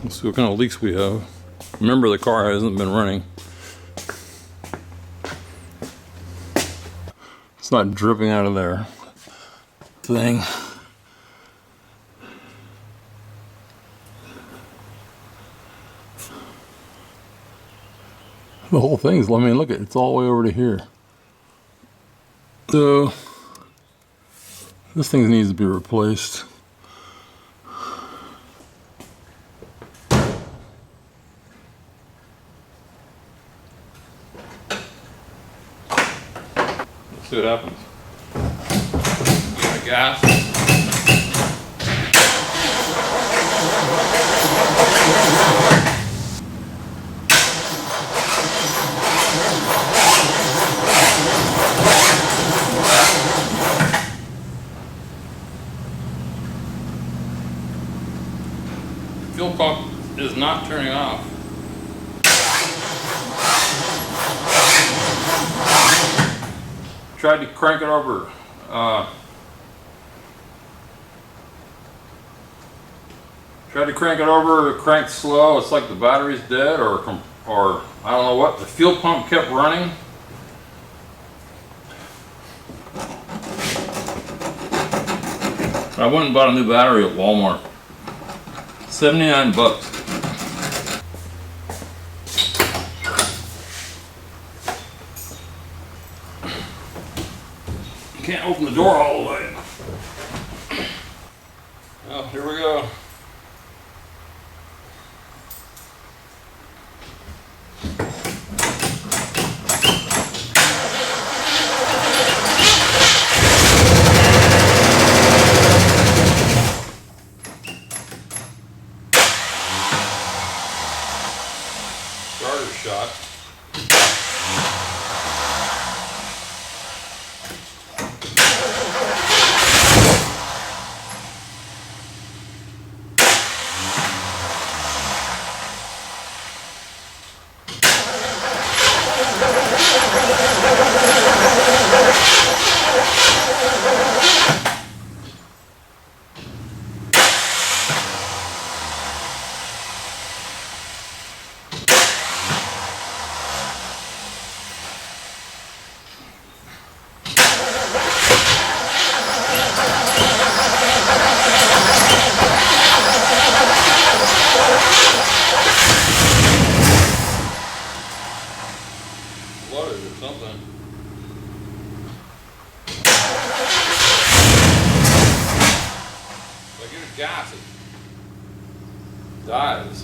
Let's see what kind of leaks we have. Remember, the car hasn't been running. It's not dripping out of there thing. The whole thing's, I mean, look at it, it's all the way over to here. So this thing needs to be replaced. Let's see what happens. Got gas. Fuel pump is not turning off. Tried to crank it over. Tried to crank it over, it cranked slow. It's like the battery's dead, or I don't know what. The fuel pump kept running. I went and bought a new battery at Walmart. 79 bucks. Can't open the door all the way. Well, here we go. Starter shot. Flooded or something. If I give it gas, it dies.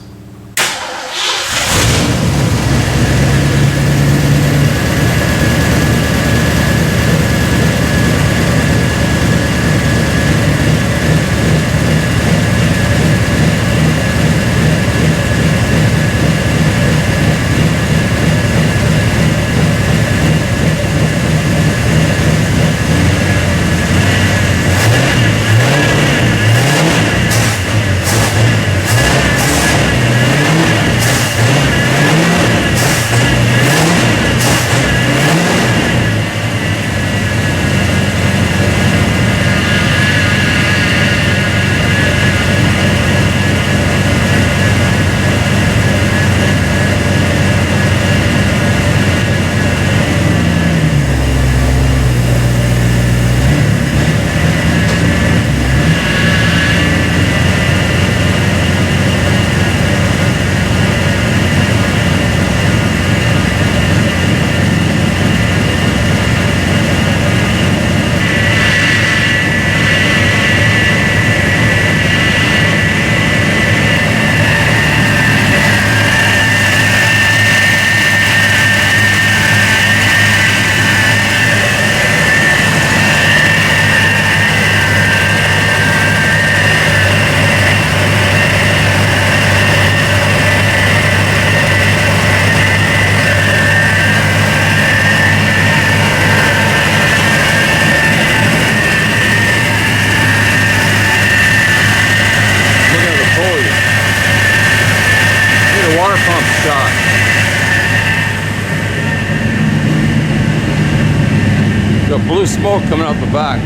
Got blue smoke coming out the back.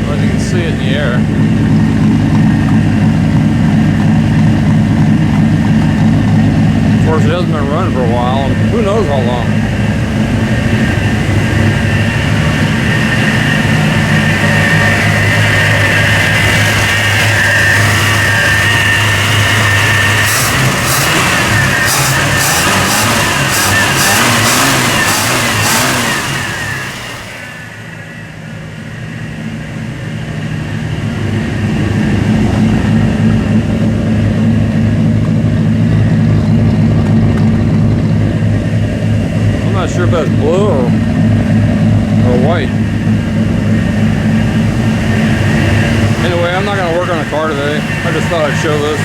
As you can in the air. Of course, it hasn't been running for a while, and who knows how long. I'm not sure if that's blue or white. Anyway, I'm not going to work on the car today. I just thought I'd show this.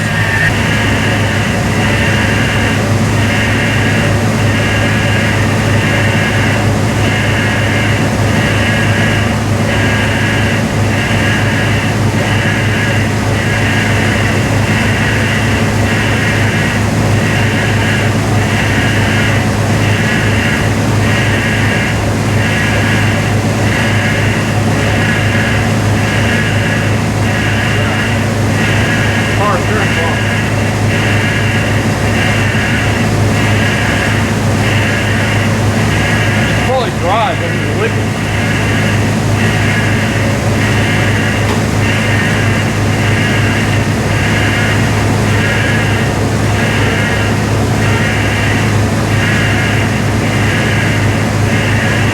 Dry, but it's liquid.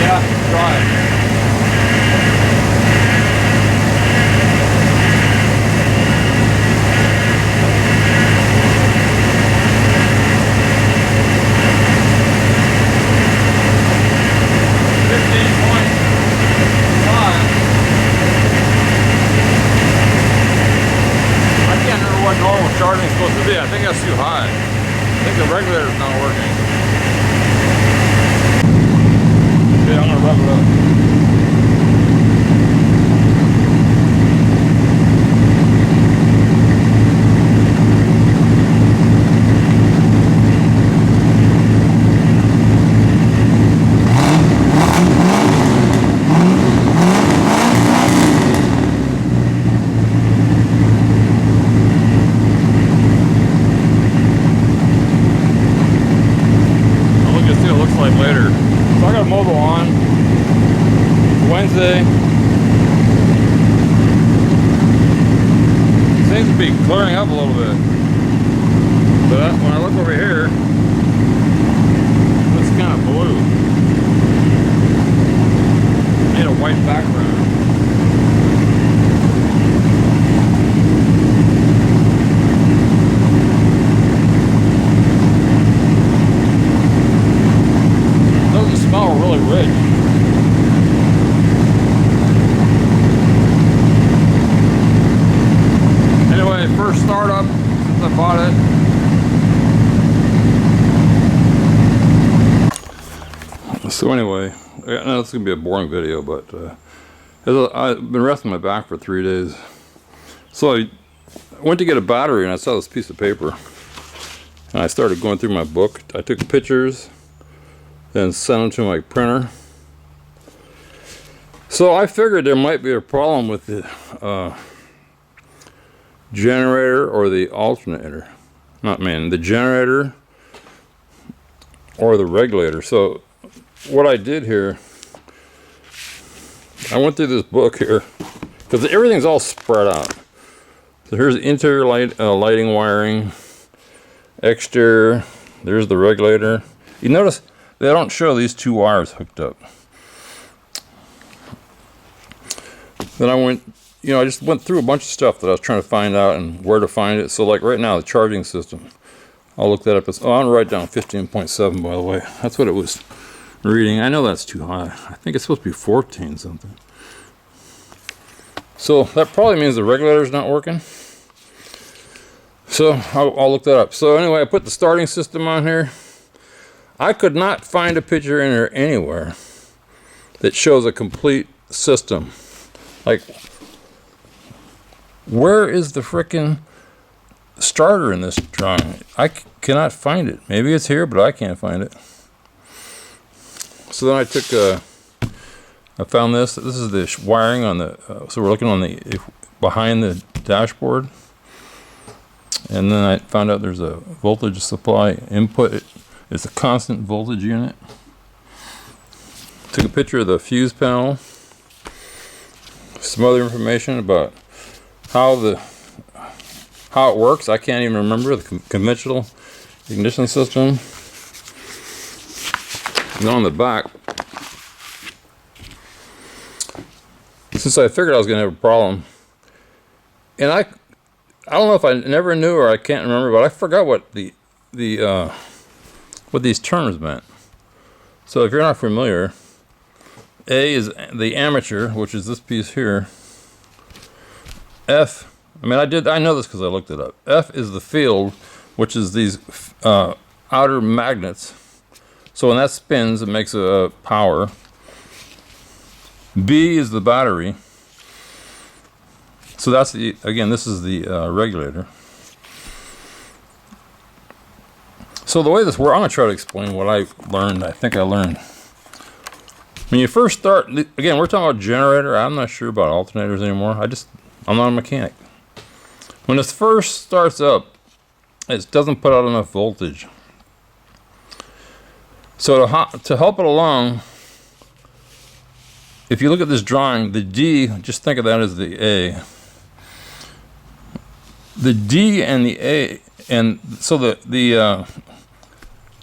Yeah, dry. What normal charging is supposed to be. I think that's too high. I think the regulator's not working. Okay, I'm gonna rev it up. Later. So I got a mobile on. It's Wednesday. Seems to be clearing up a little bit. But when I look over here, it's kind of blue. I need a white background. Smell really rich. Anyway, first startup since I bought it. So anyway, I know this is gonna be a boring video, but I've been resting my back for 3 days. So I went to get a battery and I saw this piece of paper, and I started going through my book. I took pictures, then sent them to my printer. So I figured there might be a problem with the generator or the alternator. The generator or the regulator. So what I did here, I went through this book here, because everything's all spread out. So here's the interior lighting wiring, exterior, there's the regulator. You notice they don't show these two wires hooked up. Then I just went through a bunch of stuff that I was trying to find out and where to find it. So like right now, the charging system, I'll look that up. I'm gonna write down 15.7, by the way. That's what it was reading. I know that's too high. I think it's supposed to be 14 something. So that probably means the regulator's not working. So I'll look that up. So anyway, I put the starting system on here. I could not find a picture in there anywhere that shows a complete system. Like, where is the frickin' starter in this drawing? I cannot find it. Maybe it's here, but I can't find it. So then I took I found this. This is the wiring on the, so we're looking on the, behind the dashboard. And then I found out there's a voltage supply input. It's a constant voltage unit. Took a picture of the fuse panel. Some other information about how it works. I can't even remember the conventional ignition system. And on the back, since I figured I was going to have a problem, and I don't know if I never knew or I can't remember, but I forgot what what these terms meant. So if you're not familiar, A is the armature, which is this piece here. F, I mean, I know this because I looked it up. F is the field, which is these outer magnets. So when that spins, it makes a power. B is the battery. So that's the, again, this is the regulator. So the way this works, I'm going to try to explain what I learned. I think I learned. When you first start, again, we're talking about generator. I'm not sure about alternators anymore. I'm not a mechanic. When this first starts up, it doesn't put out enough voltage. So to help it along, if you look at this drawing, the D, just think of that as the A. The D and the A, and so the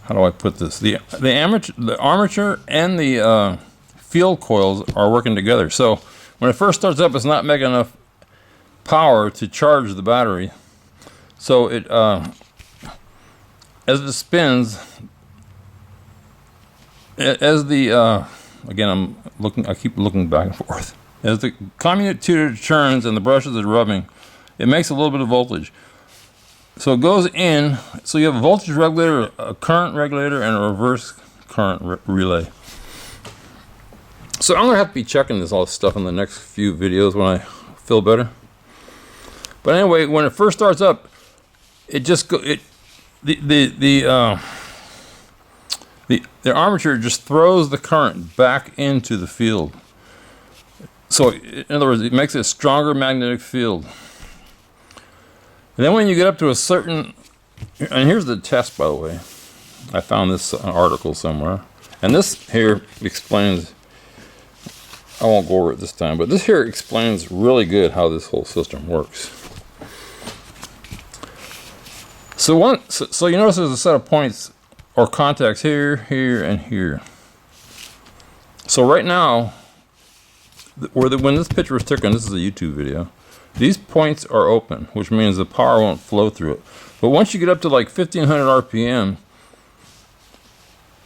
how do I put this? The armature and the field coils are working together. So when it first starts up, it's not making enough power to charge the battery. So it as it spins, as the again, I keep looking back and forth. As the commutator turns and the brushes are rubbing, it makes a little bit of voltage. So it goes in, so you have a voltage regulator, a current regulator, and a reverse current relay. So I'm gonna have to be checking all this stuff in the next few videos when I feel better. But anyway, when it first starts up, it just the armature just throws the current back into the field. So in other words, it makes a stronger magnetic field. And then when you get up to a certain, and here's the test, by the way. I found this article somewhere. And this here explains, I won't go over it this time, but this here explains really good how this whole system works. So you notice there's a set of points or contacts here, here, and here. So right now, when this picture was taken, this is a YouTube video, these points are open, which means the power won't flow through it. But once you get up to like 1500 RPM,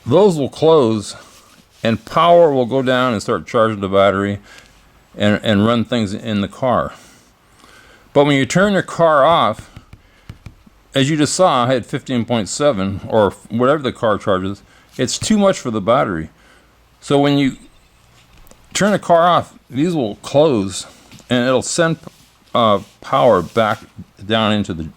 those will close and power will go down and start charging the battery and run things in the car. But when you turn your car off, as you just saw, I had 15.7 or whatever the car charges, it's too much for the battery. So when you turn the car off, these will close and it'll send power back down into the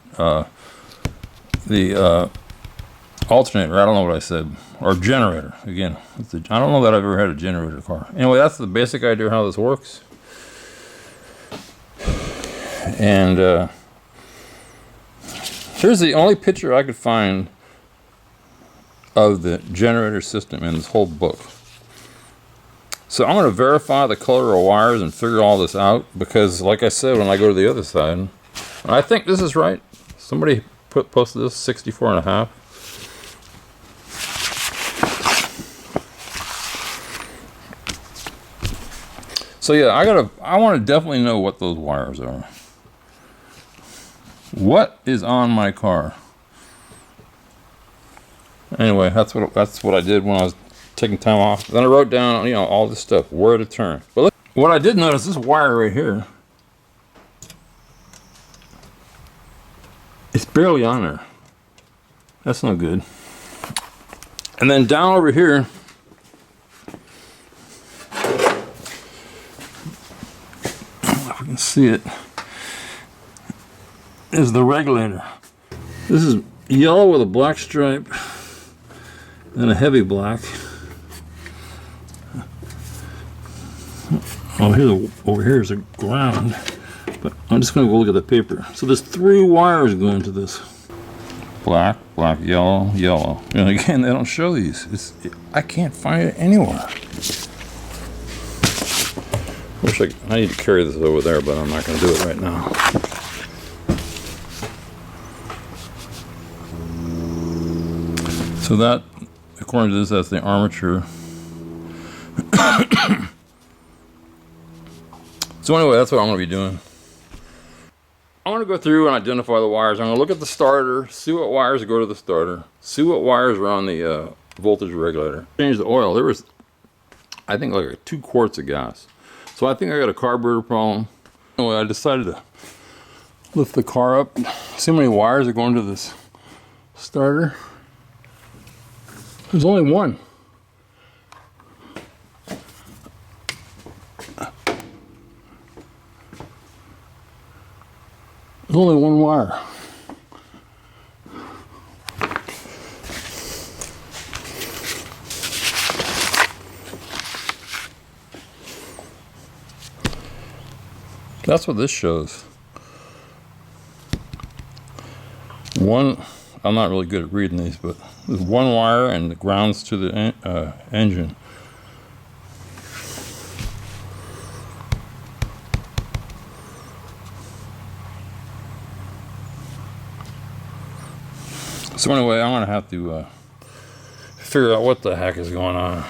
alternator. I don't know what I said, or generator. Again, I don't know that I've ever had a generator car. Anyway, that's the basic idea of how this works. And here's the only picture I could find of the generator system in this whole book. So I'm going to verify the color of wires and figure all this out, because like I said, when I go to the other side, and I think this is right. Somebody posted this 64.5. So yeah, I want to definitely know what those wires are. What is on my car? Anyway, that's what I did when I was taking time off. Then I wrote down, you know, all this stuff, where to turn. But look, what I did notice, this wire right here, it's barely on there. That's not good. And then down over here, if we can see it, is the regulator. This is yellow with a black stripe and a heavy black. Oh, over here is a ground, but I'm just going to go look at the paper. So there's 3 wires going to this. Black, black, yellow, yellow. And again, they don't show these. I can't find it anywhere. I need to carry this over there, but I'm not going to do it right now. So that, according to this, that's the armature. So anyway, that's what I'm going to be doing. I'm going to go through and identify the wires. I'm going to look at the starter, see what wires go to the starter, see what wires are on the voltage regulator. Change the oil. There was, I think, like 2 quarts of gas. So I think I got a carburetor problem. Anyway, I decided to lift the car up, see how many wires are going to this starter. There's only one. There's only one wire. That's what this shows. I'm not really good at reading these, but there's 1 wire and the grounds to the engine. So anyway, I'm going to have to figure out what the heck is going on.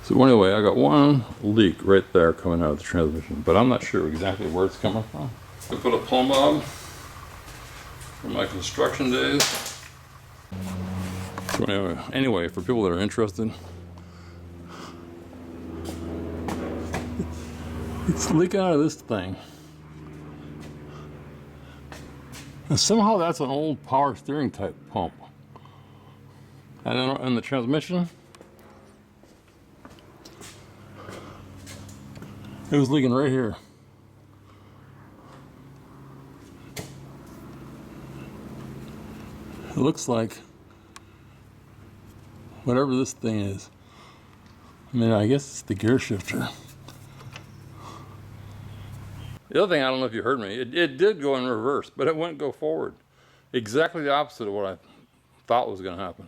So anyway, I got 1 leak right there coming out of the transmission, but I'm not sure exactly where it's coming from. I put a plumb bob from my construction days. So anyway, for people that are interested, it's leaking out of this thing. And somehow that's an old power steering type pump. And then in the transmission, it was leaking right here. It looks like whatever this thing is. I mean, I guess it's the gear shifter. The other thing, I don't know if you heard me, it did go in reverse, but it wouldn't go forward. Exactly the opposite of what I thought was going to happen.